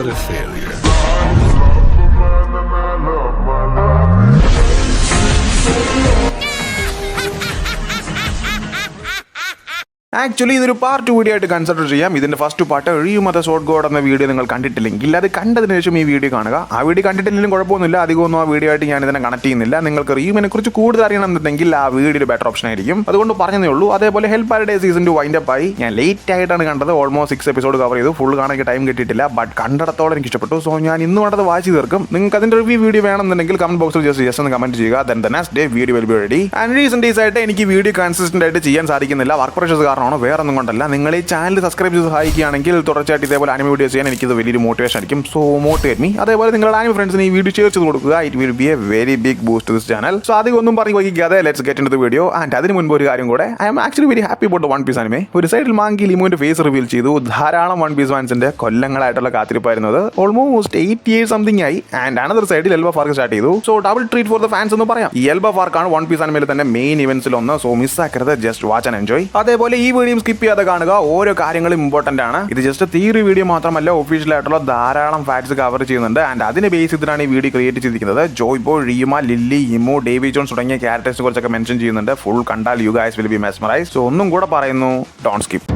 What a failure. Actually ഇതൊരു part 2 video ആയിട്ട് consider ചെയ്യാം. ഇതിന്റെ first part Ryuma the sword god എന്ന വീഡിയോ നിങ്ങൾ കണ്ടിട്ടില്ലെങ്കിൽ അത് കണ്ടതിന് ശേഷം ഈ വീഡിയോ കാണുക. ആ വീഡിയോ കണ്ടിട്ടില്ലെങ്കിലും കുഴപ്പമൊന്നുമില്ല, അധികമൊന്നും ആ വീഡിയോ ആയിട്ട് ഞാൻ ഇതിനെ കണക്ട് ചെയ്യുന്നില്ല. നിങ്ങൾക്ക് റിയൂമിനെ കുറിച്ച് കൂടുതൽ അറിയണമെന്നുണ്ടെങ്കിൽ ആ വീഡിയോ ഒരു ബെറ്റർ ഓപ്ഷൻ ആയിരിക്കും. അതുകൊണ്ട് പറഞ്ഞതേ ഉള്ളൂ. അതേപോലെ help paradise season 2 wind up ആയി. ഞാൻ ലേറ്റ് ആയിട്ടാണ് കണ്ടത്. ഓൾമോസ്റ്റ് 6 എപ്പിസോഡ് കവർ ചെയ്തു. ഫുൾ കാണാൻ ടൈം കിട്ടിയിട്ടില്ല. ബട്ട് കണ്ടിടത്തോളം എനിക്ക് ഇഷ്ടപ്പെട്ടു. സോ ഞാൻ ഇന്ന് വേണ്ടത് വായിച്ചു തീർക്കും. നിങ്ങൾക്ക് അതിന്റെ റിവ്യൂ വീഡിയോ വേണമെന്നുണ്ടെങ്കിൽ കമന്റ് ബോക്സിൽ ജസ്റ്റ് ഒന്ന് കമന്റ് ചെയ്യുക. Then the next day video will be ready. And recent days ആയിട്ട് എനിക്ക് വീഡിയോ കൺസിസ്റ്റന്റ് ആയിട്ട് ചെയ്യാൻ സാധിക്കുന്നില്ല. വർക്ക് പ്രഷേഴ്സ് കാരണമാണ്, വേറെ ഒന്നും കൊണ്ടല്ല. നിങ്ങൾ ഈ ചാനൽ സബ്സ്ക്രൈബ് ചെയ്ത് സഹായിക്കുകയാണെങ്കിൽ തുടർച്ചയായിട്ട് ഇതേപോലെ ആനിമേ വീഡിയോസ് ചെയ്യാൻ എനിക്കിത് വലിയൊരു മോട്ടിവേഷൻ ആയിരിക്കും. So motivate me. അതേപോലെ നിങ്ങളുടെ ആനിമേ ഫ്രണ്ട്സിന് ഈ വീഡിയോ ഷെയർ ചെയ്ത് കൊടുക്കുക. It will be a very big boost to this channel. So അധികം ഒന്നും പറഞ്ഞു വൈകിക്കാതെ let's get into the video. And അതിന് മുൻപ് ഒരു കാര്യം കൂടെ, I am actually very happy about one piece anime. ഒരു സൈഡിൽ മാങ്കി ലിമുവിന്റെ ഫേസ് റിവീൽ ചെയ്തു. ധാരാളം വൺ പീസ് ഫാൻസിന്റെ കൊല്ലങ്ങളായിട്ടുള്ള കാത്തിരിപ്പായിരുന്നത്. ഓൾമോസ്റ്റ് 8 years സംതിങ് ആയി. ആൻഡ് അനദർ സൈഡിൽ എൽബ ഫാർക്ക് സ്റ്റാർട്ട് ചെയ്തു. So double treat for the fans എന്ന് പറയാം. ഈ എൽബ ഫാർക്കാണ് വൺ പീസ് ആനിമയിൽ തന്നെ മെയിൻ ഇവന്റ്സിൽ ഒന്ന്. സോ മിസ്സാക്കരുത്. Just watch and enjoy. അതേപോലെ ഈ വീഡിയോ സ്കിപ്പ് ചെയ്യാതെ കാണുക. ഓരോ കാര്യങ്ങളും ഇമ്പോർട്ടന്റ് ആണ്. ഇത് ജസ്റ്റ് തിയറി വീഡിയോ മാത്രമല്ല, ഒഫീഷ്യൽ ആയിട്ടുള്ള ധാരാളം ഫാക്ട്സ് കവർ ചെയ്യുന്നുണ്ട്. ആൻഡ് അതിനെ ബേസ് ചെയ്തിട്ടാണ് ഈ വീഡിയോ ക്രിയേറ്റ് ചെയ്തിരിക്കുന്നത്. Joy Boy, Ryuma, Lily, Imu, Davy Jones തുടങ്ങിയ ക്യാരക്ടേഴ്സിനെ കുറിച്ചൊക്കെ മെൻഷൻ ചെയ്യുന്നുണ്ട്. ഫുൾ കണ്ടാൽ you guys will be mesmerized. So ഒന്നും കൂടെ പറയുന്നു, ഡോണ്ട് സ്കിപ്പ്.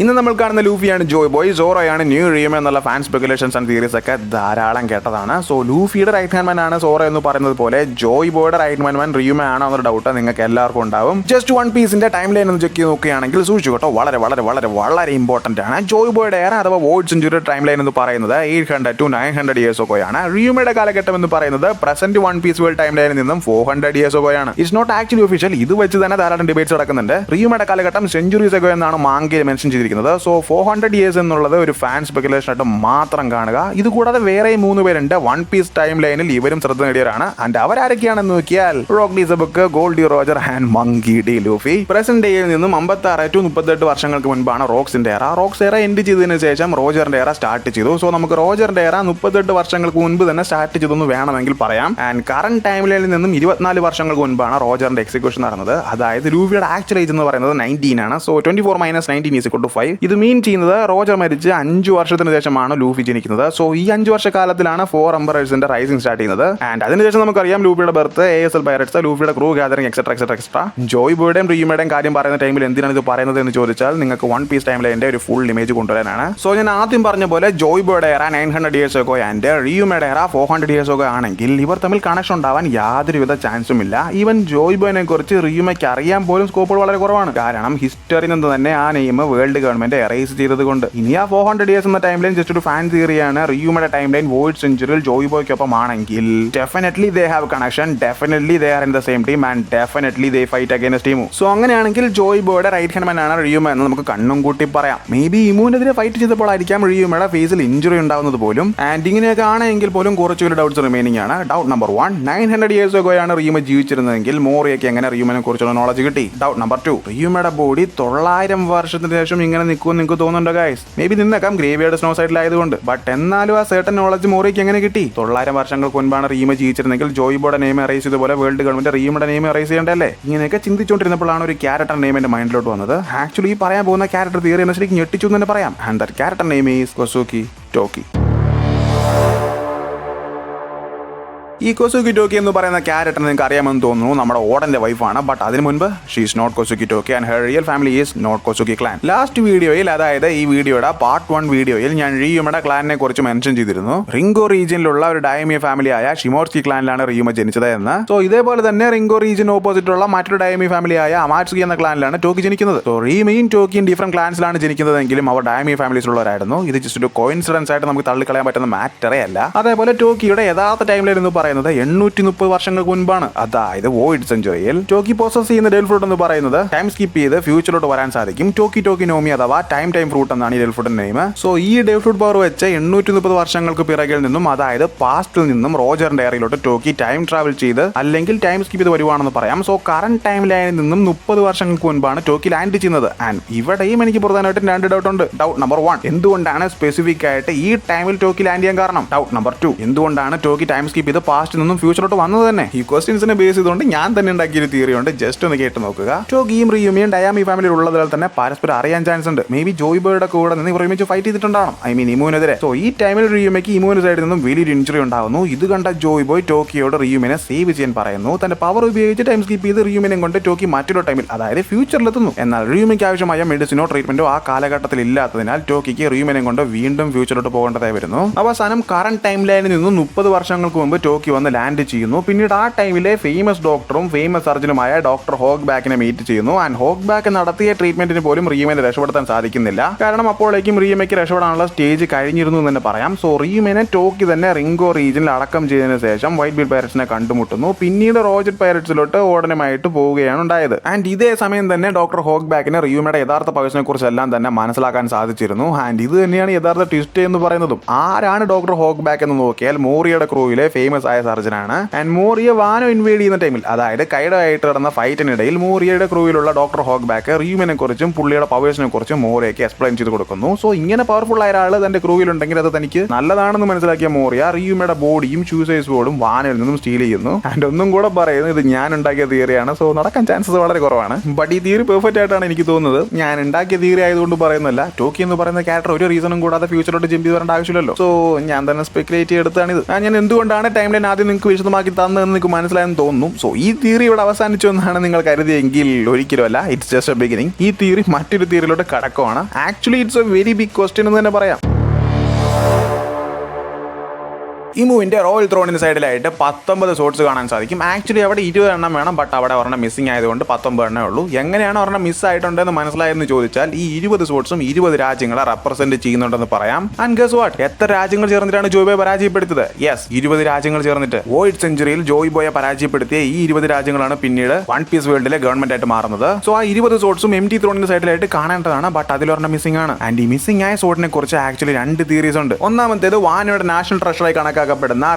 ഇന്ന് നമ്മൾ കാണുന്ന ലൂഫിയാണ് ജോയ് ബോയ്. സോറോയാണ് ന്യൂ റിയമ എന്നുള്ള ഫാൻ സ്പെക്കുലേഷൻസ് ആൻഡ് തിയറീസ് ഒക്കെ ധാരാളം കേട്ടതാണ്. സോ ലൂഫിയുടെ റൈറ്റ് ഹാൻഡ് മാൻ ആണ് സോറോ എന്ന് പറയുന്നത് പോലെ ജോയ് ബോയുടെ റൈറ്റ് ഹാൻഡ് മാൻ റിയമ ആണോ എന്നൊരു ഡൗട്ട് നിങ്ങൾക്ക് എല്ലാവർക്കും ഉണ്ടാവും. ജസ്റ്റ് വൺ പീസിന്റെ ടൈം ലൈൻ ഒന്ന് ചെക്ക് ചെയ്ത് നോക്കുകയാണെങ്കിൽ സൂക്ഷിച്ചു കേട്ടോ, വളരെ വളരെ വളരെ വളരെ ഇമ്പോർട്ടന്റ് ആണ്. ജോയ് ബോയുടെ എറ അഥവാ വോയ്ഡ് സെഞ്ചുറി ടൈം ലൈൻ എന്ന് പറയുന്നത് 800 to 900 years ഒക്കെയാണ്. റിയമയുടെ കാലഘട്ടം എന്ന് പറയുന്നത് present one piece world time ലൈനിൽ നിന്നും 400 years ഒക്കെയാണ്. It's not actually official. ഇത് വെച്ച് തന്നെ ധാരാളം ഡിബേറ്റ്സ് നടക്കുന്നുണ്ട്. റിയമയുടെ കാലഘട്ടം സെഞ്ചുറീസ് ഒക്കെ എന്നാണ് മാങ്കയിൽ മെൻഷൻ ചെയ്തിരിക്കുന്നത്. സോ 400 years എന്നുള്ളത് ഒരു ഫാൻ സ്പെക്കുലേഷൻ ആയിട്ട് മാത്രം കാണുക. ഇത് കൂടാതെ വേറെ 3 പേരുണ്ട് വൺ പീസ് ടൈം ലൈനിൽ. ഇവരും ശ്രദ്ധ നേടിയവരാണ്. ആൻഡ് അവരാരൊക്കെയാണെന്ന് നോക്കിയാൽ Rocks D Xebec, Gol D Roger and Monkey D Luffy. Present ഡേയിൽ നിന്നും 56 to 38 വർഷങ്ങൾക്ക് മുൻപാണ് റോക്സിന്റെ എറ. റോക്സ് എറ എൻഡ് ചെയ്തതിനു ശേഷം റോജറിന്റെ എറ സ്റ്റാർട്ട് ചെയ്തു. സോ നമുക്ക് റോജറിന്റെ എറ 38 വർഷങ്ങൾക്ക് മുൻപ് തന്നെ സ്റ്റാർട്ട് ചെയ്തെന്ന് വേണമെങ്കിൽ പറയാം. ആൻഡ് കറന്റ് ടൈം ലൈനിൽ നിന്നും 24 വർഷങ്ങൾക്ക് മുൻപാണ് റോജറിന്റെ എക്സിക്യൂഷൻ നടന്നത്. അതായത് ലൂഫിയുടെ ആക്ച്വൽ ഏജ് എന്ന് പറയുന്നത് 19 ആണ്. സോ 24 - 19 = 5. ഇത് മീൻ ചെയ്യുന്നത് റോജർ മരിച്ച് 5 വർഷത്തിന് ശേഷമാണ് ലൂഫി ജനിക്കുന്നത്. സോ ഈ 5 വർഷക്കാലത്തിലാണ് 4 എംപറേഴ്സിന്റെ റൈസിംഗ് സ്റ്റാർട്ട് ചെയ്യുന്നത്. ആൻഡ് അതിനുശേഷം നമുക്കറിയാം ലൂഫിയുടെ ബർത്ത്, ASL പൈററ്റ്സ്, ലൂഫിയുടെ ക്രൂ ഗാദറിംഗ് എക്സെട്രാ. ജോയ് ബോയുടെയും റിയുമയുടെയും കാര്യം പറയുന്ന ടൈമിൽ എന്തിനാണ് ഇത് പറയുന്നത് എന്ന് ചോദിച്ചാൽ നിങ്ങൾക്ക് വൺ പീസ് ടൈം ലൈനിന്റെ ഒരു ഫുൾ ഇമേജ് കൊണ്ടുവരാനാണ്. സോ ഞാൻ ആദ്യം പറഞ്ഞ പോലെ ജോയ് ബോയുടെ എറ 900 years ago ആൻഡ് റിയുമയുടെ എറ 400 years ago ആണെങ്കിൽ ഇവർ തമ്മിൽ കണക്ഷൻ ഉണ്ടാവാൻ യാതൊരുവിധ ചാൻസും ഇല്ല. ഈവൻ ജോയ് ബോയിനെ കുറിച്ച് റിയുമയ്ക്ക് അറിയാൻ പോലും സ്കോപ്പുകൾ വളരെ കുറവാണ്. കാരണം ഹിസ്റ്ററിയിൽ നിന്ന് തന്നെ ആ നെയിം വേൾഡ് ഗവൺമെന്റ് എറേസ് ചെയ്തത് കൊണ്ട്. ഇനി ആ 400 years എന്ന ടൈം ലൈൻ ജസ്റ്റ് ഒരു ഫാൻ തിയറിയാണ്. റിയുമയുടെ ടൈം ലൈൻ വോയിഡ് സെഞ്ചുറിയിൽ ജോയ് ബോയ്ക്കൊപ്പം ആണെങ്കിൽ definitely they have connection, definitely they are in the same team and definitely they fight against team. So അങ്ങനെയാണെങ്കിൽ ജോയ് ബോയുടെ റൈറ്റ് ഹാൻഡ് മാൻ ആണ് റിയുമ എന്ന് നമുക്ക് കണ്ണും കൂട്ടി പറയാം. മേ ബി ഇമുവിനെതിരെ ഫൈറ്റ് ചെയ്തപ്പോഴായിരിക്കാം റിയുമയുടെ ഫേസിൽ ഇഞ്ചുറി ഉണ്ടാവുന്നത് പോലും. ആൻഡ് ഇങ്ങനെയൊക്കെ ആണെങ്കിൽ പോലും കുറച്ചുകൂടി ഡൗട്ട്സ് റിമൈനിങ് ആണ്. ഡൗട്ട് നമ്പർ 1, 900 years ago ആണ് റിയുമ ജീവിച്ചിരുന്നതെങ്കിൽ മോറിയൊക്കെ എങ്ങനെ റിയുമനെ കുറിച്ചുള്ള നോളജ് കിട്ടി? ഡൗട്ട് നമ്പർ 2, റിയുമയുടെ ബോഡി 900 വർഷത്തിന് ശേഷം ഇങ്ങനെ നിൽക്കുമെന്ന് നിങ്ങൾക്ക് തോന്നുന്നുണ്ടോ ഗൈസ്? മേ ബി നിന്നേക്കാം ഗ്രേവിയാർഡ് സ്നോ സൈഡിലായതുകൊണ്ട്. ബട്ട് എന്നാലും ആ സർട്ടൻ നോളജ് മോറിക്ക് എങ്ങനെ കിട്ടി? 900 വർഷങ്ങൾക്ക് മുൻപാണ് റിയുമ ജീവിച്ചിരുന്നെങ്കിൽ ജോയ് ബോയുടെ നെയിം എറേസ് ചെയ്തപോലെ വേൾഡ് ഗവൺമെന്റ് റിയുമയുടെ നെയിം എറേസ് ചെയ്യേണ്ടല്ലേ? ഇങ്ങനെയൊക്കെ ചിന്തിച്ചുകൊണ്ടിരുന്നപ്പോഴാണ് ഒരു ക്യാരക്ടർ നെയിം എന്റെ മൈൻഡിലോട്ട് വന്നത്. ആക്ച്വലി ഈ പറയാൻ പോകുന്ന ക്യാരക്ടർ തിയറി എന്നെ ശരിക്കും ഞെട്ടിച്ചു എന്ന് തന്നെ പറയാം. And that character name is Kozuki Toki. ഈ കൊസുക്കി ടോക്കി എന്ന് പറയുന്ന ക്യാരക്ടർ നിങ്ങൾക്ക് അറിയാമെന്ന് തോന്നുന്നു. നമ്മുടെ ഓടന്റെ വൈഫാണ്. ബട്ട് അതിന് മുൻപ് she is not Kozuki Toki and her real family is not Kozuki clan. Last വീഡിയോയിൽ, അതായത് ഈ വീഡിയോയുടെ പാർട്ട് 1 വീഡിയോയിൽ ഞാൻ റിയുമയുടെ ക്ലാനിനെ കുറിച്ച് മെൻഷൻ ചെയ്തിരുന്നു. റിംഗോ റീജിയനിലുള്ള ഒരു ഡയമി ഫാമിലിയായ ഷിമോർസ്കി ക്ലാനിലാണ് റിയുമ ജനിച്ചത് എന്ന്. സോ ഇതേപോലെ തന്നെ റിംഗോ റീജിയൻ ഓപ്പോസിറ്റുള്ള മറ്റൊരു ഡയമി ഫാമിലിയായ അമാറ്റ്സുകി എന്ന ക്ലാനിലാണ് ടോക്കി ജനിക്കുന്നത്. സോ റിയുമയും ടോക്കിയും ഡിഫറെന്റ് ക്ലാൻസിലാണ് ജനിക്കുന്നതെങ്കിലും അവർ ഡയമി ഫാമിലീസിലുള്ളവരായിരുന്നു. ഇത് ജസ്റ്റ് ഒരു കോയിൻസിഡൻസ് ആയിട്ട് നമുക്ക് തള്ളിക്കളയാൻ പറ്റുന്ന മാറ്ററേ അല്ല. അതേപോലെ ടോക്കിയുടെ യഥാർത്ഥ ടൈം ലൈൻ എന്ന് പറയുന്നത് 830 വർഷങ്ങൾക്ക് മുൻപാണ്. അതായത് വോയിഡ് സെഞ്ചുറിയിൽ ടോക്കി പോസസ് ചെയ്യുന്ന ഡെൽ ഫ്രൂട്ട് എന്ന് പറയുന്നത് ടൈം സ്കിപ്പ് ചെയ്ത് ഫ്യൂച്ചറിലോട്ട് വരാൻ സാധിക്കും. ടോക്കി നോമി അഥവാ ടൈം ഫ്രൂട്ട് എന്നാണ് ഈ ഡെൽ ഫ്രൂട്ടിന്റെ നെയിം. സോ ഈ ഡെൽ ഫ്രൂട്ട് പവർ വെച്ച് 830 വർഷങ്ങൾക്ക് പിറകിൽ നിന്നും, അതായത് പാസ്റ്റിൽ നിന്നും റോജറിന്റെ എറയിലോട്ട് ടോക്കി ടൈം ട്രാവൽ ചെയ്ത് അല്ലെങ്കിൽ ടൈം സ്കിപ്പ് ചെയ്ത് വരുവാണെന്ന് പറയാം. സോ കറന്റ് ടൈം ലൈനിൽ നിന്നും 30 വർഷങ്ങൾക്ക് മുൻപാണ് ടോക്കി ലാൻഡ് ചെയ്യുന്നത്. ആൻഡ് ഇവിടെയും എനിക്ക് പ്രധാനമായിട്ടും 2 ഡൗട്ട് ഉണ്ട്. ഡൗട്ട് നമ്പർ 1, എന്തുകൊണ്ടാണ് സ്പെസിഫിക് ആയിട്ട് ഈ ടൈമിൽ ടോക്കി ലാൻഡ് ചെയ്യാൻ കാരണം? ഡൗട്ട് നമ്പർ 2, എന്തുകൊണ്ടാണ് ടോക്കി ടൈം സ്കിപ്പ് ചെയ്ത് പാസ്റ്റിൽ നിന്നും ഫ്യൂച്ചറോട്ട് വന്നത് തന്നെ? ഈ ക്വസ്റ്റ്യൻസിനെ ബേസ് ചെയ്തുകൊണ്ട് ഞാൻ തന്നെ ഉണ്ടാക്കിയ ഒരു തിയറി ഉണ്ട്, ജസ്റ്റ് ഒന്ന് കേട്ട് നോക്കുക. ടോക്കിയും റിയുമിയും ഡയാമി ഫാമിലിയിൽ ഉള്ളതിനാൽ തന്നെ പരസ്പരം അറിയാൻ ചാൻസ് ഉണ്ട്. മേ ബി ജോയ് ബോയുടെ കൂടെ നിന്ന് ഒരുമിച്ച് ഫൈറ്റ് ചെയ്തിട്ടുണ്ടാവണം, ഐ മീൻ ഇമുവിനെതിരെ. സോ ഈ ടൈമിൽ റിയുമയ്ക്ക് ഇമുവിന്റെ സൈഡിൽ നിന്നും വലിയൊരു ഇഞ്ചുറി ഉണ്ടാകുന്നു. ഇത് കണ്ട ജോയ് ബോയ് ടോക്കിയോട് റിയുമിനെ സേവ് ചെയ്യാൻ പറയുന്നു. തന്റെ പവർ ഉപയോഗിച്ച് ടൈം സ്കിപ്പ് ചെയ്ത് റിയുമിനെ കൊണ്ട് ടോക്കി മറ്റൊരു ടൈമിൽ, അതായത് ഫ്യൂച്ചറിലെത്തുന്നു. എന്നാൽ റിയുമിക്ക് ആവശ്യമായ മെഡിസിനോ ട്രീറ്റ്മെന്റോ ആ കാലഘട്ടത്തിൽ ഇല്ലാത്തതിനാൽ ടോക്കിക്ക് റിയുമിനെ കൊണ്ട് വീണ്ടും ഫ്യൂച്ചറിലോട്ട് പോകേണ്ടതായി വരുന്നു. അവസാനം കറന്റ് ടൈം ലൈനിൽ നിന്നും 30 വർഷങ്ങൾക്ക് മുമ്പ് ടോക്കി വന്ന് ലാൻഡ് ചെയ്യുന്നു. പിന്നീട് ആ ടൈമിലെ ഫേമസ് ഡോക്ടറും ഫേമസ് സർജനുമായ ഡോക്ടർ ഹോഗ് ബാക്കിനെ മീറ്റ് ചെയ്യുന്നു. ആൻഡ് ഹോഗ് ബാക്ക് നടത്തിയ ട്രീറ്റ്മെന്റിന് പോലും റിയുമിനെ രക്ഷപ്പെടുത്താൻ സാധിക്കുന്നില്ല. കാരണം അപ്പോഴേക്കും റിയുമയ്ക്ക് രക്ഷപ്പെടാനുള്ള സ്റ്റേജ് കഴിഞ്ഞിരുന്നു എന്ന് തന്നെ പറയാം. സോ റിയുമിനെ ടോക്കി തന്നെ റിംഗോ റീജിയനിൽ അടക്കം ചെയ്തതിനു ശേഷം വൈറ്റ് ബീഡ് പൈററ്റ്സിനെ കണ്ടുമുട്ടുന്നു. പിന്നീട് റോജറ്റ് പൈററ്റ്സിലോട്ട് ഓടനുമായിട്ട് പോവുകയാണ് ഉണ്ടായത്. ആൻഡ് ഇതേ സമയം തന്നെ ഡോക്ടർ ഹോഗ് ബാക്കിന് റിയുമയുടെ യഥാർത്ഥ പവസിനെ കുറിച്ചെല്ലാം തന്നെ മനസ്സിലാക്കാൻ സാധിച്ചിരുന്നു. ആൻഡ് ഇത് തന്നെയാണ് യഥാർത്ഥ ട്വിസ്റ്റ് എന്ന് പറയുന്നതും. ആരാണ് ഡോക്ടർ ഹോഗ് ബാക്ക് എന്ന് നോക്കിയാൽ മോറിയയുടെ ക്രൂവിലെ ഫേമസ് ആയ സർജനാണ്. ആൻഡ് മോറിയ വാനോ ഇൻവേഡ് ചെയ്യുന്ന ടൈമിൽ, അതായത് കൈഡോ ആയിട്ട് നടന്ന ഫൈറ്റിനിടയിൽ മോറിയയുടെ ക്രൂവിലുള്ള ഡോക്ടർ ഹോഗ് ബാക്ക് റിയുമിനെ കുറിച്ചും പുള്ളിയുടെ പവേഴ്സിനെ കുറിച്ചും മോറിയയ്ക്ക് എക്സ്പ്ലെയിൻ ചെയ്ത് കൊടുക്കുന്നു. സോ ഇങ്ങനെ പവർഫുൾ ആയ ഒരാൾ തന്റെ ക്രൂവിലുണ്ടെങ്കിൽ അത് തനിക്ക് നല്ലതാണെന്ന് മനസ്സിലാക്കിയ മോറിയ റിയുമയുടെ ബോഡിയും ഷൂസൈസ് ബോർഡും വാനയിൽ നിന്നും സ്റ്റീൽ ചെയ്യുന്നു. ആൻഡ് ഒന്നും കൂടെ പറയുന്നത് ഇത് ഞാൻ ഉണ്ടാക്കിയ തിയറിയാണ്. സോ നടക്കാൻ ചാൻസസ് വളരെ കുറവാണ്. ബട്ട് ഈ തിയറി പെർഫെക്റ്റ് ആയിട്ടാണ് എനിക്ക് തോന്നുന്നത്. ഞാൻ ഉണ്ടാക്കിയ തിയറി ആയതുകൊണ്ട് പറയുന്നില്ല. ടോക്കി എന്ന് പറയുന്ന ക്യാരക്ടർ ഒരു റീസണും കൂടാതെ ഫ്യൂച്ചറിലോട്ട് ജമ്പ് ചെയ്ത് വരേണ്ട ആവശ്യമില്ലല്ലോ. സോ ഞാൻ തന്നെ സ്പെക്കുലേറ്റ് ചെയ്തെടുത്താണിത്. ഞാൻ എന്തുകൊണ്ടാണ് ടൈം ലൈൻ ആദ്യം നിങ്ങൾക്ക് വിശദമാക്കി തന്നതെന്ന് നിങ്ങൾക്ക് മനസ്സിലായെന്ന് തോന്നുന്നു. സോ ഈ തിയറി ഇവിടെ അവസാനിച്ചു എന്നാണ് നിങ്ങൾ കരുതിയെങ്കിൽ ഒരിക്കലും അല്ല. It's just a beginning. ഈ തിയറി മറ്റൊരു തിയറിയിലോട്ട് കടക്കുവാണ്. Actually it's a very big question എന്ന് തന്നെ പറയാം. ഇമുവിന്റെ റോയൽ ത്രോണിന് സൈഡിലായിട്ട് 19 സോട്സ് കാണാൻ സാധിക്കും. ആക്ച്വലി അവിടെ 20 എണ്ണം വേണം, ബട്ട് അവിടെ ഒരെണ്ണം മിസ്സിംഗ് ആയതുകൊണ്ട് 19 എണ്ണേ ഉള്ളൂ. എങ്ങനെയാണ് ഒരെണ്ണം മിസ് ആയിട്ടുണ്ടെന്ന് മനസ്സിലായെന്ന് ചോദിച്ചാൽ ഈ 20 സോട്സും 20 രാജ്യങ്ങളെ റെപ്രസെന്റ് ചെയ്യുന്നുണ്ടെന്ന് പറയാം. ആൻഡ് ഗസ് വാട്ട്, എത്ര രാജ്യങ്ങൾ ചേർന്നിട്ടാണ് ജോയ് ബോയെ പരാജയപ്പെടുത്തിയത്? യെസ്, 20 രാജ്യങ്ങൾ ചേർന്നിട്ട്. വോയിഡ് സെഞ്ചുറിയിൽ ജോയ് ബോയെ പരാജയപ്പെടുത്തിയ ഈ 20 രാജ്യങ്ങളാണ് പിന്നീട് വൺ പീസ് വേൾഡിലെ ഗവൺമെന്റ് ആയിട്ട് മാറുന്നത്. സോ ആ 20 സോട്സും എം ടി ത്രോണിന്റെ സൈഡിലായിട്ട് കാണേണ്ടതാണ്, ബട്ട് അതിലൊരെണ്ണം മിസ്സിംഗ് ആണ്. ആൻഡ് ഈ മിസ്സിംഗ് ആയ സോട്ടിനെ കുറിച്ച് ആക്ച്വലി 2 തിയറീസ് ഉണ്ട്. ഒന്നാമത്തേത് വാനോയുടെ നാഷണൽ ട്രഷറായി കണക്കാക്കപ്പെടുന്ന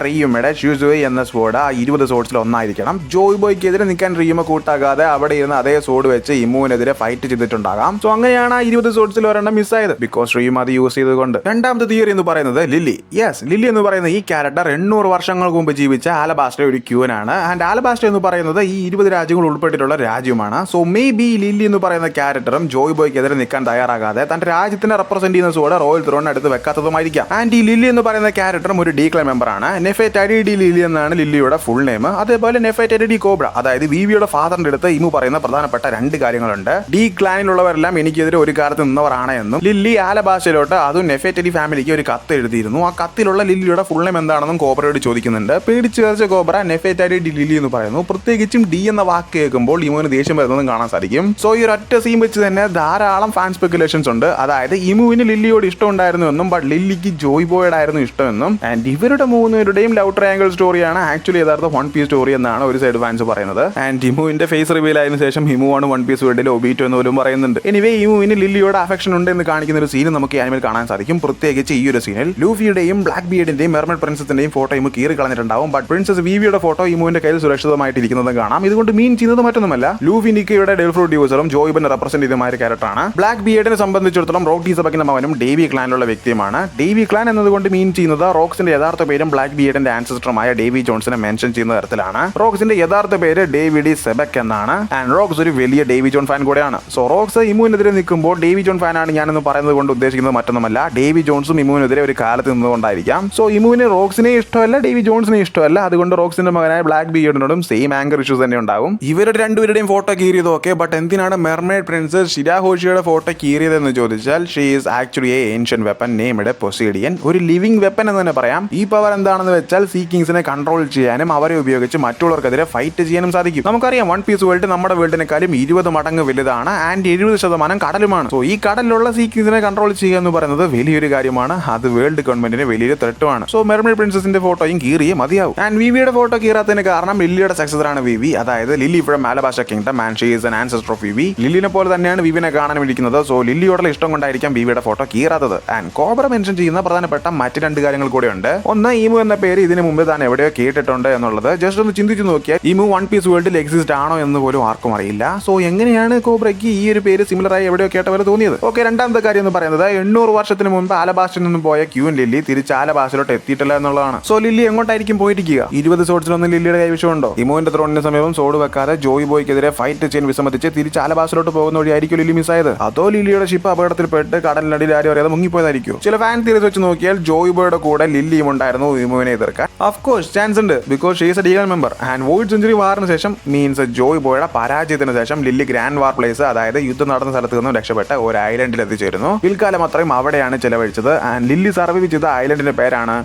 റിയുമയുടെ ഷൂസുയി എന്ന സോഡ് ആ 20 സോഡ്സിൽ ഒന്നായിരിക്കണം. ജോയ് ബോയ്ക്കെതിരെ നിൽക്കാൻ റിയുമ കൂട്ടാകാതെ അവിടെ ഇരുന്ന് അതേ സോഡ് വെച്ച് ഇമുവിനെതിരെ ഫൈറ്റ് ചെയ്തിട്ടുണ്ടാകാം. സോ അങ്ങനെയാണ് ആ 20 സോഡ്സിൽ ഒരെണ്ണം മിസ്സായത്, ബിക്കോസ് റിയുമ അത് യൂസ് ചെയ്തുകൊണ്ട്. രണ്ടാമത്തെ തിയറി എന്ന് പറയുന്നത് ലില്ലി. യെസ്, ലില്ലി എന്ന് പറയുന്ന ഈ ക്യാരക്ടർ 800 വർഷങ്ങൾക്ക് മുമ്പ് ജീവിച്ച ആലബാസ്റ്റ ഒരു ക്യൂനാണ്. ആൻഡ് ആലബാസ്റ്റ എന്ന് പറയുന്നത് ഈ 20 രാജ്യങ്ങൾ ഉൾപ്പെട്ടിട്ടുള്ള രാജ്യമാണ്. സോ മേ ബി ലില്ലി എന്ന് പറയുന്ന ക്യാരക്ടറും ജോയ് ബോയ്ക്കെതിരെ നിൽക്കാൻ തയ്യാറാകാതെ തന്റെ രാജ്യത്തിനെ റെപ്രസെന്റ് ചെയ്യുന്ന സോഡ് റോയൽ ത്രോണിന് അടുത്ത് വെക്കാത്തതുമായിരിക്കാം. ആൻഡ് ഈ ലില്ലി എന്ന് പറയുന്ന ക്യാരക്ടറും ഒരു ഡീക്ലൈൻ മെമ്പറാണ്. നെഫെറ്റൈഡി ലില്ലി എന്നാണ് ലില്ലിയുടെ ഫുൾ നെയിം. അതേപോലെ നെഫെറ്റൈഡി കോബ്ര, അതായത് വിവിയുടെ ഫാദറിന്റെ അടുത്ത് ഇമു പറയുന്ന പ്രധാനപ്പെട്ട 2 കാര്യങ്ങളുണ്ട്. ഡി ക്ലാനിലുള്ളവരെല്ലാം എനിക്കെതിരെ ഒരു കാലത്ത് നിന്നവരാണ് എന്നും ലില്ലി ആലബാസ്റ്റയിലോട്ട് അതും നെഫെറ്റൈഡി ഫാമിലിക്ക് ഒരു കത്ത് എഴുതിയിരുന്നു. ആ കത്തിലുള്ള ലില്ലിയുടെ ഫുൾ നെയിം എന്താണെന്നും കോബ്രയോട് ചോദിക്കുന്നുണ്ട്. പേടിച്ച് കയറിച്ച കോബ്ര നെഫെറ്റൈഡി ലില്ലി എന്ന് പറയുന്നു. പ്രത്യേകിച്ചും ഡി എന്ന വാക്ക് കേൾക്കുമ്പോൾ ഇമുവിന് ദേഷ്യം വരുന്നതും കാണാൻ സാധിക്കും. സോ ഈ ഒരൊറ്റ സീൻ വെച്ച് തന്നെ ധാരാളം ഫാൻ സ്പെക്കുലേഷൻസ് ഉണ്ട്. അതായത് ഇമുവിന് ലില്ലിയോട് ഇഷ്ടം ഉണ്ടായിരുന്നു എന്നും ബട്ട് ലില്ലിക്ക് ജോയ് ബോയോടായിരുന്നു ഇഷ്ടമെന്നും. ആൻഡ് ഇവരുടെ 3 പേരുടെയും ലവ് ട്രയാങ്കിൾ സ്റ്റോറിയാണ് ആക്ച്വലി യഥാർത്ഥ വൺ പീസ് സ്റ്റോറി എന്നാണ് ഒരു സൈഡ് ഫാൻസ് പറയുന്നത്. ആൻഡ് ഹിമുവിന്റെ ഫേസ് റിവീൽ ആയതിനു ശേഷം ഹിമുവാണ് വൺ പീസ് വേൾഡിലെ ഒബീറ്റോ എന്ന് പോലും പറയുന്നുണ്ട്. എനിവേ ഹിമുവിന് ലില്ലിയോട് അഫെക്ഷൻ ഉണ്ട് എന്ന് കാണിക്കുന്ന ഒരു സീൻ നമുക്ക് ആനിമൽ കാണാൻ സാധിക്കും. പ്രത്യേകിച്ച് ഈ ഒരു സീനിൽ ലൂഫിയുടെയും ബ്ലാക്ക് ബിയർഡിന്റെയും മെർമെയ്ഡ് പ്രിൻസസിന്റെയും ഫോട്ടോ ഇമു കീറി കളഞ്ഞിട്ടുണ്ടാവും. ബട്ട് പ്രിൻസസ് വിവിയുടെ ഫോട്ടോ ഇമുവിന്റെ കയ്യിൽ സുരക്ഷിതമായിട്ട് ഇരിക്കുന്നതും കാണാം. ഇതുകൊണ്ട് മീൻ ചെയ്യുന്നത് മറ്റൊന്നുമല്ല, ലൂഫി നിക്കയുടെ ഡെൽ ഫ്രൂട്ട് യൂസറും ജോയ്ബനെ റെപ്രസെന്റ് ചെയ്ത ഒരു ക്യാരക്ടറാണ്. ബ്ലാക്ക് ബിയർഡിനെ സംബന്ധിച്ചിടത്തോളം റോക്കി സബക്കിന്റെ മകനും ഡേവി ക്ലാനിലുള്ള വ്യക്തിയുമാണ്. ഡേവി ക്ലാൻ എന്നതുകൊണ്ട് മീൻ ചെയ്യുന്നത് റോക്സിന്റെ യഥാർത്ഥ പേരും ബ്ലാക്ക് ബിയർഡിന്റെ ആൻസസ്റ്ററുമായ ഡേവി ജോൺസിനെ മെൻഷൻ ചെയ്യുന്ന തരത്തിലാണ്. റോക്സിന്റെ യഥാർത്ഥ പേര് ഡേവിഡി സെബക് എന്നാണ്. ആൻഡ് റോക്സ് ഒരു വലിയ ഡേവി ജോൺ ഫാൻ കൂടെയാണ്. സോ റോക്സ് ഇമുവിനെതിരെ നിൽക്കുമ്പോൾ ഡേവി ജോൺ ഫാനാണ് ഞാനെന്ന് പറയുന്നത് കൊണ്ട് ഉദ്ദേശിക്കുന്നത് മറ്റൊന്നുമല്ല, ഡേവി ജോൺസും ഇമുവിനെതിരെ ഒരു കാലത്ത് നിന്നുകൊണ്ടായിരിക്കാം. സോ ഇമുവിന് റോക്സിനെ ഇഷ്ടമല്ല, ഡേവി ജോൺസിനെ ഇഷ്ടമല്ല. അതുകൊണ്ട് റോക്സിന്റെ മകനായ ബ്ലാക്ക് ബിയർഡിനോടും സെയിം ആങ്കർ ഇഷ്യൂസ് തന്നെ ഉണ്ടാവും. ഇവരുടെ 2 പേരുടെയും ഫോട്ടോ കീറിയതൊക്കെ, ബട്ട് എന്തിനാണ് മെർമെയ്ഡ് പ്രിൻസസ് ഷിരാഹോഷിയുടെ ഫോട്ടോ കീറിയതെന്ന് ചോദിച്ചാൽ she is actually a ancient weapon named Poseidon. ഒരു ലിവിംഗ് വെപ്പൺ എന്ന് തന്നെ പറയാം. ഈ പവർ എന്താണെന്ന് വെച്ചാൽ സീ കിങ്സിനെ കൺട്രോൾ ചെയ്യാനും അവരെ ഉപയോഗിച്ച് മറ്റുള്ളവർക്കെതിരെ ഫൈറ്റ് ചെയ്യാനും സാധിക്കും. നമുക്കറിയാം വൺ പീസ് വേൾഡ് നമ്മുടെ വേൾഡിനെക്കാളും 20 മടങ്ങ് വലുതാണ്. ആൻഡ് 70% കടലുമാണ്. സോ ഈ കടലിലുള്ള സീ കിങ്സിനെ കൺട്രോൾ ചെയ്യുക എന്ന് പറയുന്നത് വലിയൊരു കാര്യമാണ്. അത് വേൾഡ് ഗവൺമെന്റിന് വലിയൊരു ത്രെട്ടുമാണ്. സോ മെർമെയ്ഡ് പ്രിൻസസിന്റെ ഫോട്ടോയും കീറിയേ മതിയാവും. ആൻഡ് വിവിയുടെ ഫോട്ടോ കീറാത്തതിന് കാരണം ലില്ലിയുടെ സക്സസറാണ് വിവി. അതായത് Lily from Alabasta kingdom and she is an ancestor of Vivi. ലില്ലിനെ പോലെ തന്നെയാണ് വിവിനെ കാണാൻ വിളിക്കുന്നത്. സോ ലില്ലിയോടുള്ള ഇഷ്ടം കൊണ്ടായിരിക്കാം വിവിയുടെ ഫോട്ടോ കീറാത്തത്. ആൻഡ് കോബ്ര മെൻഷൻ ചെയ്യുന്ന പ്രധാനപ്പെട്ട മറ്റ് 2 കാര്യങ്ങൾ കൂടെ ഉണ്ട്. ഒന്ന്, എന്നാൽ ഈമു എന്ന പേര് ഇതിനു മുമ്പ് താൻ എവിടെയോ കേട്ടിട്ടുണ്ട് എന്നുള്ളത് ജസ്റ്റ് ഒന്ന് ചിന്തിച്ചു നോക്കിയാൽ ഈമു വൺ പീസ് വേൾഡിൽ എക്സിസ്റ്റ് ആണോ എന്ന് പോലും ആർക്കും അറിയില്ല. സോ എങ്ങനെയാണ് കോബ്രയ്ക്ക് ഈ ഒരു പേര് സിമിലർ ആയി എവിടെയോ കേട്ട പോലെ തോന്നിയത്? ഓക്കെ, രണ്ടാമത്തെ കാര്യം എന്ന് പറയുന്നത് 800 വർഷത്തിന് മുമ്പ് ആലബാസ്റ്റിൽ നിന്നും പോയ ക്യൂൻ ലില്ലി തിരിച്ച് ആലബാസിലോട്ട് എത്തിയിട്ടില്ല എന്നുള്ളതാണ്. സോ ലില്ലി എങ്ങോട്ടായിരിക്കും പോയിരിക്കുക? 20 സോഡ്സിലൊന്നും ലില്ലിയുടെ കൈവശമുണ്ടോ? ഇമുവിന്റെ ത്രോണിന് സമീപം സോഡ് വെക്കാതെ ജോയ് ബോയ്ക്കെതിരെ ഫൈറ്റ് ചെയ്യാൻ വിസമ്മതിച്ച് തിരിച്ച് ആലബാസിലോട്ട് പോകുന്ന വഴിയായിരിക്കും ലില്ലി മിസ്സായത്? അതോ ലില്ലിയുടെ ഷിപ്പ് അപകടത്തിൽപ്പെട്ട് കടലിനടിയിൽ ആരും അറിയാതെ മുങ്ങിപ്പോയതായിരിക്കും? ചില ഫാൻ തിയറീസ് വെച്ച് നോക്കിയാൽ ജോയ് ബോയുടെ കൂടെ ലില്ലിയും ഉണ്ടായിരുന്നു ഇമുവിനെ എതിർക്കാൻ. ഓഫ് കോഴ്സ് ചാൻസ് ഉണ്ട്, because she is a legal member. And void century വാറിന് ശേഷം മീൻസ് ജോയ് ബോയുടെ പരാജയത്തിന് ശേഷം ലില്ലി ഗ്രാൻഡ് വാർ പ്ലേസ്, അതായത് യുദ്ധം നടന്ന സ്ഥലത്ത് നിന്നും രക്ഷപ്പെട്ട ഒരു ഐലൻഡിൽ എത്തിച്ചേരുന്നു. പിൽക്കാലം അത്രയും അവിടെയാണ് ചെലവഴിച്ചത്. ആൻഡ് ലില്ലി സർവൈവ് ചെയ്ത ഐലൻഡിന്റെ പേരാണ്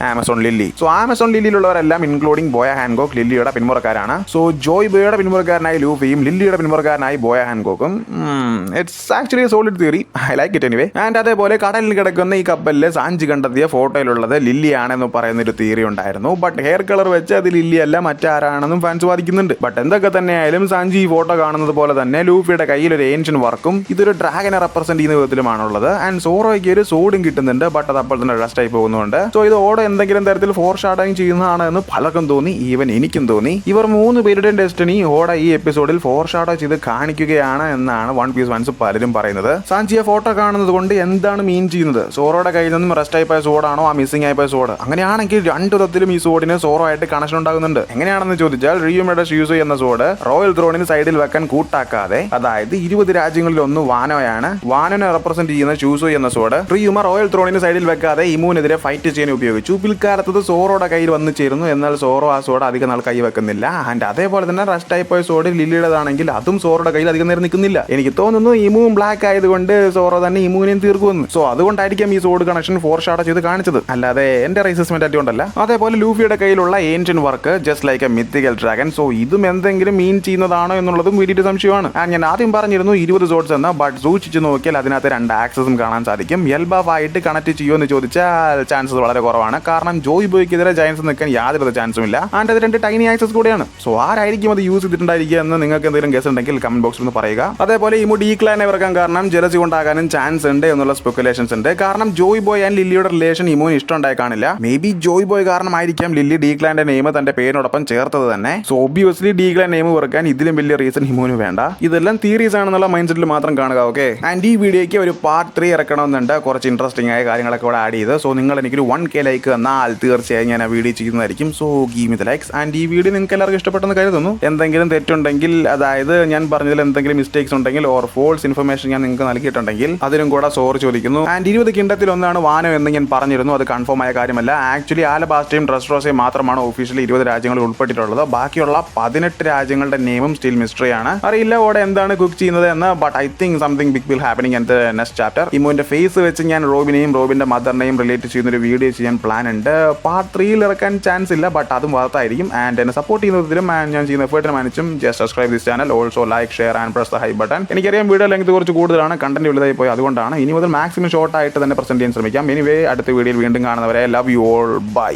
ആമസോൺ ലില്ലി. സോ ആമസോൺ ലില്ലിയിലുള്ളവരെല്ലാം ഇൻക്ലൂഡിംഗ് ബോയ ഹാൻകോക്ക് ലില്ലിയുടെ പിന്മുറക്കാരാണ്. സോ ജോയ് ബോയുടെ പിന്മുറക്കാരനായി ലൂഫിയും ലില്ലിയുടെ പിന്മുറക്കാരനായി ബോയ ഹാൻകോക്കും. It's actually solid theory, I like it anyway. And അതേപോലെ കടലിൽ കിടക്കുന്ന ഈ കപ്പലിൽ സാഞ്ചി കണ്ടെത്തിയ ഫോട്ടോയിലുള്ളത് ലില്ലിയാണെന്ന് പറയുന്ന ഒരു തിയറി ഉണ്ടായിരുന്നു. ബട്ട് ഹെയർ കളർ വെച്ച് അത് ലില്ലി അല്ല മറ്റാരാണെന്നും ഫാൻസ് വാദിക്കുന്നുണ്ട്. ബട്ട് എന്തൊക്കെ തന്നെയായാലും സാഞ്ചി ഈ ഫോട്ടോ കാണുന്നത് പോലെ തന്നെ ലൂഫിയുടെ കയ്യിൽ ഒരു ഏൻഷ്യൻ വർക്കും ഇതൊരു ഡ്രാഗനെ റെപ്രസെന്റ് ചെയ്യുന്ന വിധത്തിലുമാണുള്ളത്. ആൻഡ് സോറോയ്ക്ക് ഒരു സോഡും കിട്ടുന്നുണ്ട്, ബട്ട് അത് അപ്പോൾ തന്നെ റെസ്റ്റ് ആയി പോകുന്നുണ്ട്. സോ ഇത് ഓടോ എന്തെങ്കിലും തരത്തിൽ ഫോർ ഷാഡോയിങ് ചെയ്യുന്നതാണ് എന്ന് പലർക്കും തോന്നി, ഈവൻ എനിക്കും തോന്നി. ഇവർ 3 പേരുടെയും ഡെസ്റ്റിനി ഓട ഈ എപ്പിസോഡിൽ ഫോർ ഷാഡോ ചെയ്ത് കാണിക്കുകയാണ് എന്നാണ് വൺ പീസ് ഫാൻസ് പലരും പറയുന്നത്. സാഞ്ചിയെ ഫോട്ടോ കാണുന്നത് കൊണ്ട് എന്താണ് മീൻ ചെയ്യുന്നത്? സോറോയുടെ കയ്യിൽ നിന്നും റെസ്റ്റ് ആയിപ്പോയ സോഡാണോ ആ മിസ്സിംഗ് ആയിപ്പോയ സോഡ്? അങ്ങനെയാണെങ്കിൽ രണ്ടു വിധത്തിലും ഈ സോഡിന് സോറോ ആയിട്ട് കണക്ഷൻ ഉണ്ടാകുന്നുണ്ട്. എങ്ങനെയാണെന്ന് ചോദിച്ചാൽ റിയുമയുടെ ഷ്യൂസോ എന്ന സോഡ് റോയൽ ത്രോണിന് സൈഡിൽ വെക്കാൻ കൂട്ടാക്കാതെ, അതായത് 20 രാജ്യങ്ങളിൽ ഒന്ന് വാനോയാണ്, വാനോനെ റെപ്രസെന്റ് ചെയ്യുന്ന ഷ്യൂസോ എന്ന സോഡ് റിയുമ റോയൽ ത്രോണിന് സൈഡിൽ വെക്കാതെ ഇമുവിനെതിരെ ഫൈറ്റ് ചെയ്യാൻ ഉപയോഗിച്ചു. പിൽക്കാലത്തത് സോറോയുടെ കയ്യിൽ വന്നു ചേരുന്നു. എന്നാൽ സോറോ ആ സോഡ് അധികം നാൾ കൈ വെക്കുന്നില്ല. ആൻഡ് അതേപോലെ തന്നെ റെസ്റ്റ് ആയിപ്പോയ സോഡ് ലില്ലിയുടേതാണെങ്കിൽ അതും സോറോയുടെ കയ്യിൽ അധികം നേരം നിൽക്കുന്നില്ല. എനിക്ക് തോന്നുന്നു ഇമുവും ബ്ലാക്ക് ആയതുകൊണ്ട് സോറോ തന്നെ ഇമുവിനെയും തീർക്കുമെന്ന്. സോ അതുകൊണ്ടായിരിക്കും ഈ സോഡ് കണക്ഷൻ ഫോർ ഷാഡോ ചെയ്ത് കാണിച്ചത്, അല്ലാതെ എന്റെ റൈസസ് മെന്റാലിറ്റി കൊണ്ടല്ല. അതേപോലെ ലൂഫിയുടെ കയ്യിലുള്ള ancient work just like A mythical dragon. So ഇതും എന്തെങ്കിലും മീൻ ചെയ്യുന്നതാണോ എന്നുള്ളതും വലിയൊരു സംശയമാണ്. ആൻഡ് ഞാൻ ആദ്യം പറഞ്ഞിരുന്നു 20 സോഡ്സ് എന്ന്, ബട്ട് സൂക്ഷിച്ച് നോക്കിയാൽ അതിനകത്ത് 2 ആക്സസും കാണാൻ സാധിക്കും. എൽബാവായിട്ട് കണക്ട് ചെയ്യുമെന്ന് ചോദിച്ചാൽ ചാൻസസ് വളരെ കുറവാണ്. കാരണം ജോയ് ബോയ്ക്കെതിരെ ജയൻസ് നിൽക്കാൻ യാതൊരു ചാൻസും ഇല്ല. ആൻഡ് അത് 2 ടൈനി ആക്സസ് കൂടെയാണ്. സോ ആരായിരിക്കും അത് യൂസ് ചെയ്തിട്ടുണ്ടായിരിക്കുക എന്ന് നിങ്ങൾക്ക് എന്തെങ്കിലും ഗസ് ഉണ്ടെങ്കിൽ കമന്റ് ബോക്സിൽ ഒന്ന് പറയുക. അതേപോലെ ഇമു ഡീക്ലൈനെ ഇറക്കാൻ കാരണം ജലസി കൊണ്ടാകാനും ചാൻസ് ഉണ്ട് എന്നുള്ള സ്പെക്കുലേഷൻസ് ഉണ്ട്. കാരണം ജോയ് ബോയ് ആൻഡ് ലില്ലിയുടെ റിലേഷൻ ഇമുവിന് ഇഷ്ടമുണ്ടായി കാണില്ല. മേ ബി ജോയ് ബോയ് കാരണമായിരിക്കാം ലില്ലി ഡീക്ലൈന്റെ നെയിം തന്റെ പേരിനോടൊപ്പം ചേർത്തത് തന്നെ. സോ ഒബ്വിയസ്ലി ഡീക്ലൈൻ നെയിം വെറുക്കാൻ ഇതിലും വലിയ റീസൺ ഇമുവിന് വേണ്ട. ഇതെല്ലാം തിയറീസ് ആണെന്നുള്ള മൈൻഡ് സെറ്റിൽ മാത്രം കാണുക. ഓക്കെ, ആൻഡ് ഈ വീഡിയോയ്ക്ക് ഒരു പാർട്ട് 3 ഇറക്കണമെന്നുണ്ട്. കുറച്ച് ഇൻട്രസ്റ്റിംഗ് ആയ കാര്യങ്ങളൊക്കെ ഇവിടെ ആഡ് ചെയ്ത്. സോ നിങ്ങൾ എനിക്കൊരു 1K ലൈക്ക് തന്നാൽ തീർച്ചയായും ഞാൻ ആ വീഡിയോ ചെയ്യുന്നതായിരിക്കും. So give me the likes. And ഈ വീഡിയോ നിങ്ങൾക്ക് എല്ലാവർക്കും ഇഷ്ടപ്പെട്ടെന്ന് കരുതുന്നു. എന്തെങ്കിലും തെറ്റുണ്ടെങ്കിൽ, അതായത് ഞാൻ പറഞ്ഞതിൽ എന്തെങ്കിലും മിസ്റ്റേക്സ് ഉണ്ടെങ്കിൽ ഓർ ഫോൾസ് ഇൻഫർമേഷൻ ഞാൻ നിങ്ങൾക്ക് നൽകിയിട്ടുണ്ടെങ്കിൽ അതിനും കൂടെ സോറി ചോദിക്കുന്നു. ആൻഡ് 20 കിണ്ടത്തിൽ ഒന്നാണ് വാനോ എന്ന് ഞാൻ പറഞ്ഞിരുന്നു. അത് കൺഫേം ആയ കാര്യമല്ല. ആക്ച്വലി ആലബാസ്റ്റയും ഡ്രസ്ട്രോസയും മാത്രമാണ് ഒഫീഷ്യലി 20 രാജ്യങ്ങളിൽ ഉൾപ്പെട്ടിട്ടുള്ളത്. ബാക്കിയുള്ള 18 രാജ്യങ്ങളുടെ നെയിമും സ്റ്റിൽ മിസ്റ്ററി ആണ്. അറിയില്ല ഓടെ എന്താണ് കുക്ക് ചെയ്യുന്നത് എന്ന്. But I think something big will happening in the next chapter. ഇമുവിന്റെ ഫേസ് വെച്ച് ഞാൻ റോബിനെയും റോബിന്റെ മദറിനെയും റിലേറ്റ് ചെയ്യുന്ന ഒരു വീഡിയോ ചെയ്യാൻ പ്ലാൻ ഉണ്ട്. പാർട്ട് 3 ഇറക്കാൻ ചാൻസ് ഇല്ല, ബട്ട് അതും വാർത്തായിരിക്കും. ആൻഡ് എന്നെ സപ്പോർട്ട് ചെയ്യുന്നതിലും ഞാൻ ചെയ്യുന്ന എഫേർട്ടിന് മാനിച്ചും just subscribe this channel. Also like, share and press the high button. എനിക്കറിയാം വീഡിയോ ലെങ്ത് കുറച്ച് കൂടുതലാണ്, കണ്ടന്റ് വലുതായി പോയി. അതുകൊണ്ടാണ് ഇനി മുതൽ മാക്സിമം ഷോർട്ട് ആയിട്ട് തന്നെ പ്രസന്റ് ചെയ്യാൻ ശ്രമിക്കാം. എനിവേ അടുത്ത വീഡിയോയിൽ വീണ്ടും കാണുന്നവരെ ലവ് യു ഓൾ, ബൈ.